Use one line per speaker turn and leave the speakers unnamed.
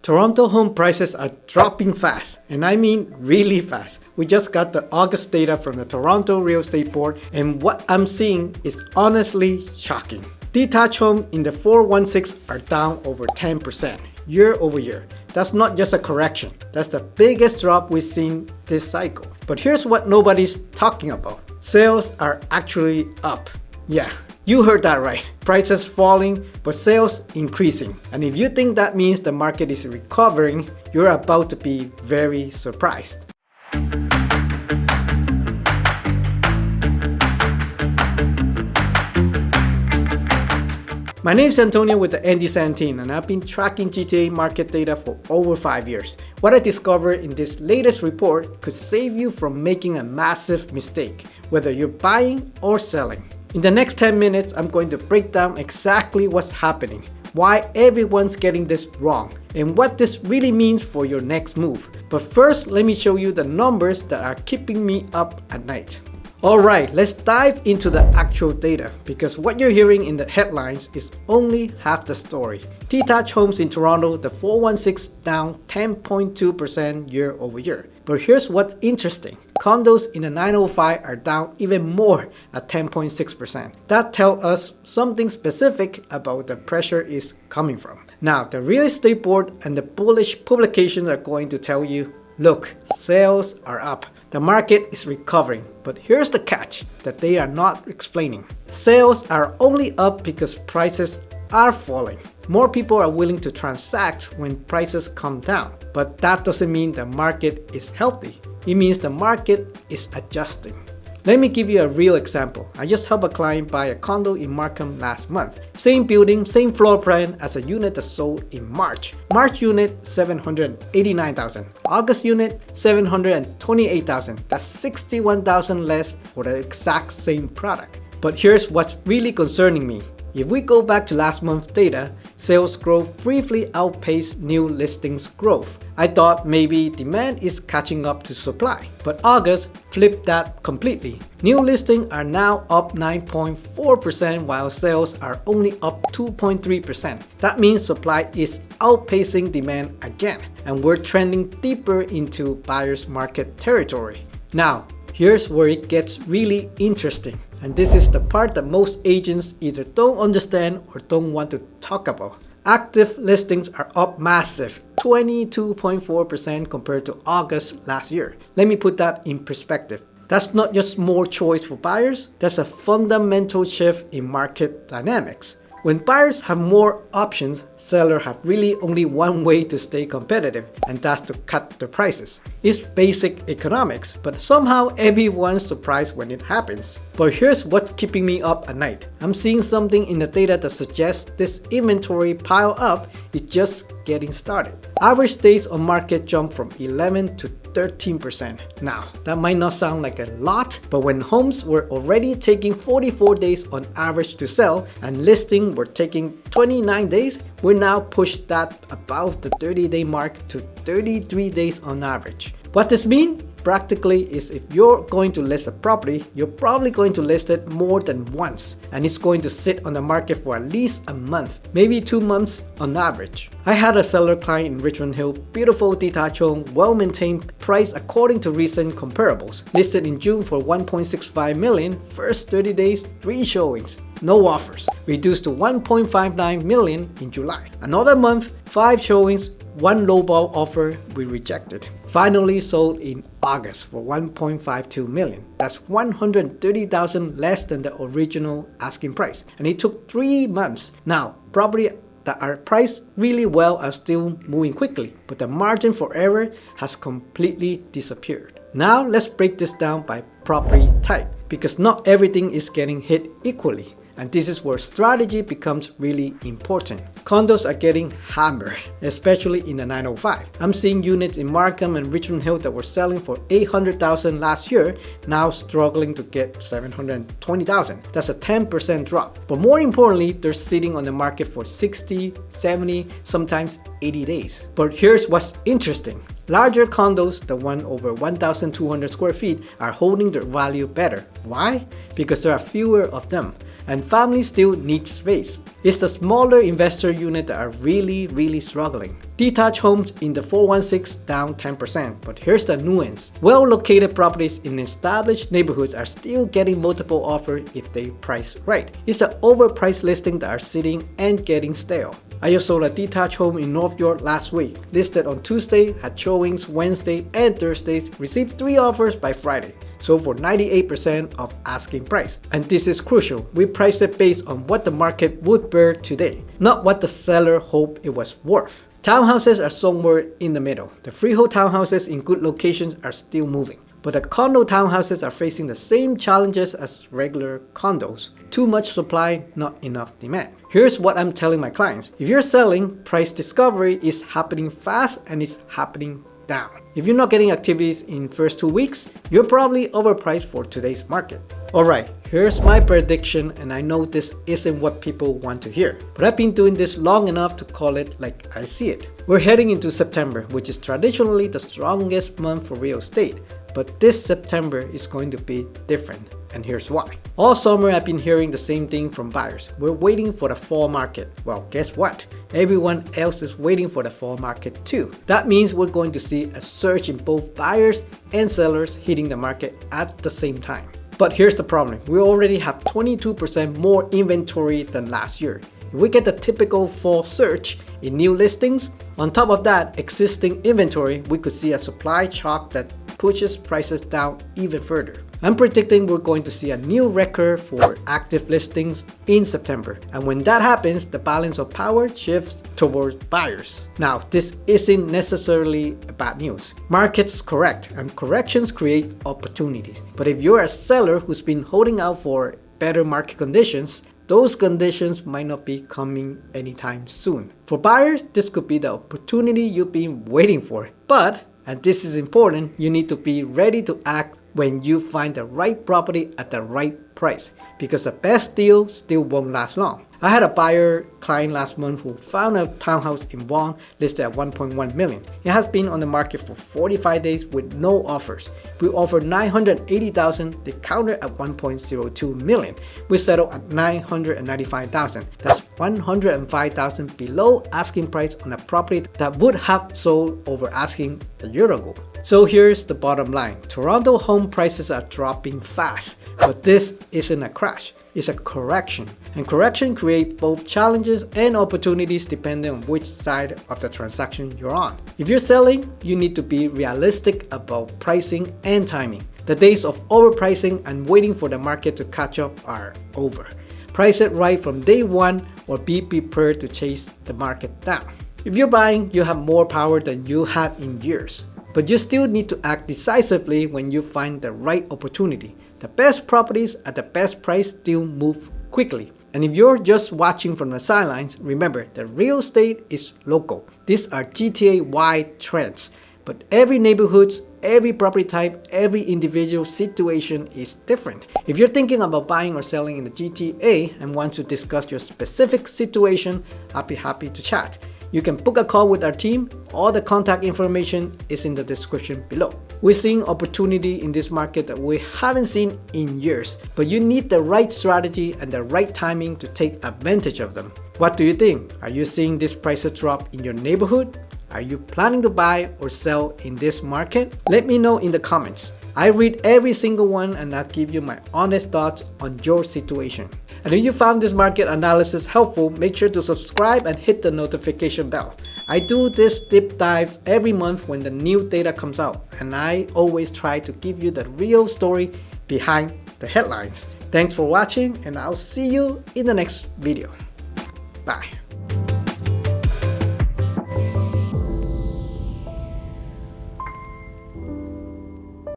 Toronto home prices are dropping fast, and I mean really fast. We just got the August data from the Toronto Real Estate Board, and what I'm seeing is honestly shocking. Detached homes in the 416 are down over 10% year over year. That's not just a correction, that's the biggest drop we've seen this cycle. But here's what nobody's talking about. Sales are actually up. Yeah, you heard that right. Prices falling, but sales increasing. And if you think that means the market is recovering, you're about to be very surprised. My name is Antonio with the ND7 team, and I've been tracking GTA market data for over 5 years. What I discovered in this latest report could save you from making a massive mistake, whether you're buying or selling. In the next 10 minutes, I'm going to break down exactly what's happening, why everyone's getting this wrong, and what this really means for your next move. But first, let me show you the numbers that are keeping me up at night. Alright, let's dive into the actual data, because what you're hearing in the headlines is only half the story. Detached homes in Toronto, the 416 down 10.2% year over year. But here's what's interesting. Condos in the 905 are down even more at 10.6%. That tells us something specific about the pressure is coming from. Now, the real estate board and the bullish publications are going to tell you, look, sales are up. The market is recovering, but here's the catch that they are not explaining. Sales are only up because prices are falling. More people are willing to transact when prices come down, but that doesn't mean the market is healthy. It means the market is adjusting. Let me give you a real example. I just helped a client buy a condo in Markham last month. Same building, same floor plan as a unit that sold in March. March unit, $789,000. August unit, $728,000. That's $61,000 less for the exact same product. But here's what's really concerning me. If we go back to last month's data, sales growth briefly outpaced new listings growth. I thought maybe demand is catching up to supply, but August flipped that completely. New listings are now up 9.4% while sales are only up 2.3%. That means supply is outpacing demand again, and we're trending deeper into buyer's market territory. Now, here's where it gets really interesting. And this is the part that most agents either don't understand or don't want to talk about. Active listings are up massive, 22.4% compared to August last year. Let me put that in perspective. That's not just more choice for buyers, that's a fundamental shift in market dynamics. When buyers have more options, sellers have really only one way to stay competitive, and that's to cut the prices. It's basic economics, but somehow everyone's surprised when it happens. But here's what's keeping me up at night. I'm seeing something in the data that suggests this inventory pile up is just getting started. Average days on market jumped from 11 to 13%. Now, that might not sound like a lot, but when homes were already taking 44 days on average to sell and listings were taking 29 days, we now pushed that above the 30-day mark to 33 days on average. What this means? Practically is if you're going to list a property, you're probably going to list it more than once, and it's going to sit on the market for at least a month, maybe 2 months on average. I had a seller client in Richmond Hill, beautiful detached home, well-maintained, priced according to recent comparables, listed in June for $1.65 million, first 30 days, 3 showings. No offers, reduced to $1.59 million in July. Another month, 5 showings, 1 lowball offer we rejected. Finally sold in August for $1.52 million. That's $130,000 less than the original asking price. And it took 3 months. Now, property that are priced really well are still moving quickly, but the margin for error has completely disappeared. Now let's break this down by property type, because not everything is getting hit equally. And this is where strategy becomes really important. Condos are getting hammered, especially in the 905. I'm seeing units in Markham and Richmond Hill that were selling for $800,000 last year, now struggling to get $720,000. That's a 10% drop. But more importantly, they're sitting on the market for 60, 70, sometimes 80 days. But here's what's interesting. Larger condos, the one over 1,200 square feet, are holding their value better. Why? Because there are fewer of them. and families still need space. It's the smaller investor unit that are really struggling. Detached homes in the 416 down 10%, but here's the nuance. Well-located properties in established neighborhoods are still getting multiple offers if they price right. It's the overpriced listings that are sitting and getting stale. I just sold a detached home in North York last week. Listed on Tuesday, had showings Wednesday and Thursdays, received 3 offers by Friday. Sold for 98% of asking price. And this is crucial. We priced it based on what the market would bear today, not what the seller hoped it was worth. Townhouses are somewhere in the middle. The freehold townhouses in good locations are still moving, but the condo townhouses are facing the same challenges as regular condos. Too much supply, not enough demand. Here's what I'm telling my clients. If you're selling, price discovery is happening fast and it's happening down. If you're not getting activities in first 2 weeks, you're probably overpriced for today's market. Alright, here's my prediction, and I know this isn't what people want to hear, but I've been doing this long enough to call it like I see it. We're heading into September, which is traditionally the strongest month for real estate, but this September is going to be different, and here's why. All summer I've been hearing the same thing from buyers. We're waiting for the fall market. Well, guess what? Everyone else is waiting for the fall market too. That means we're going to see a surge in both buyers and sellers hitting the market at the same time. But here's the problem. We already have 22% more inventory than last year. If we get the typical fall surge in new listings, on top of that existing inventory, we could see a supply shock that pushes prices down even further. I'm predicting we're going to see a new record for active listings in September. And when that happens, the balance of power shifts towards buyers. Now, this isn't necessarily bad news. Markets correct, and corrections create opportunities. But if you're a seller who's been holding out for better market conditions, those conditions might not be coming anytime soon. For buyers, this could be the opportunity you've been waiting for. But, and this is important, you need to be ready to act when you find the right property at the right price, because the best deal still won't last long. I had a buyer client last month who found a townhouse in Vaughan listed at 1.1 million. It has been on the market for 45 days with no offers. We offered 980,000, they countered at 1.02 million. We settled at 995,000. That's 105,000 below asking price on a property that would have sold over asking a year ago. So here's the bottom line. Toronto home prices are dropping fast, but this isn't a crash. It's a correction, and correction creates both challenges and opportunities depending on which side of the transaction you're on. If you're selling, you need to be realistic about pricing and timing. The days of overpricing and waiting for the market to catch up are over. Price it right from day one, or be prepared to chase the market down. If you're buying, you have more power than you had in years, but you still need to act decisively when you find the right opportunity. The best properties at the best price still move quickly. And if you're just watching from the sidelines, remember that real estate is local. These are GTA-wide trends, but every neighborhood, every property type, every individual situation is different. If you're thinking about buying or selling in the GTA and want to discuss your specific situation, I'll be happy to chat. You can book a call with our team. All the contact information is in the description below. We're seeing opportunity in this market that we haven't seen in years, but you need the right strategy and the right timing to take advantage of them. What do you think? Are you seeing these prices drop in your neighborhood? Are you planning to buy or sell in this market? Let me know in the comments. I read every single one and I'll give you my honest thoughts on your situation. And if you found this market analysis helpful, make sure to subscribe and hit the notification bell. I do this deep dives every month when the new data comes out, and I always try to give you the real story behind the headlines. Thanks for watching, and I'll see you in the next video. Bye.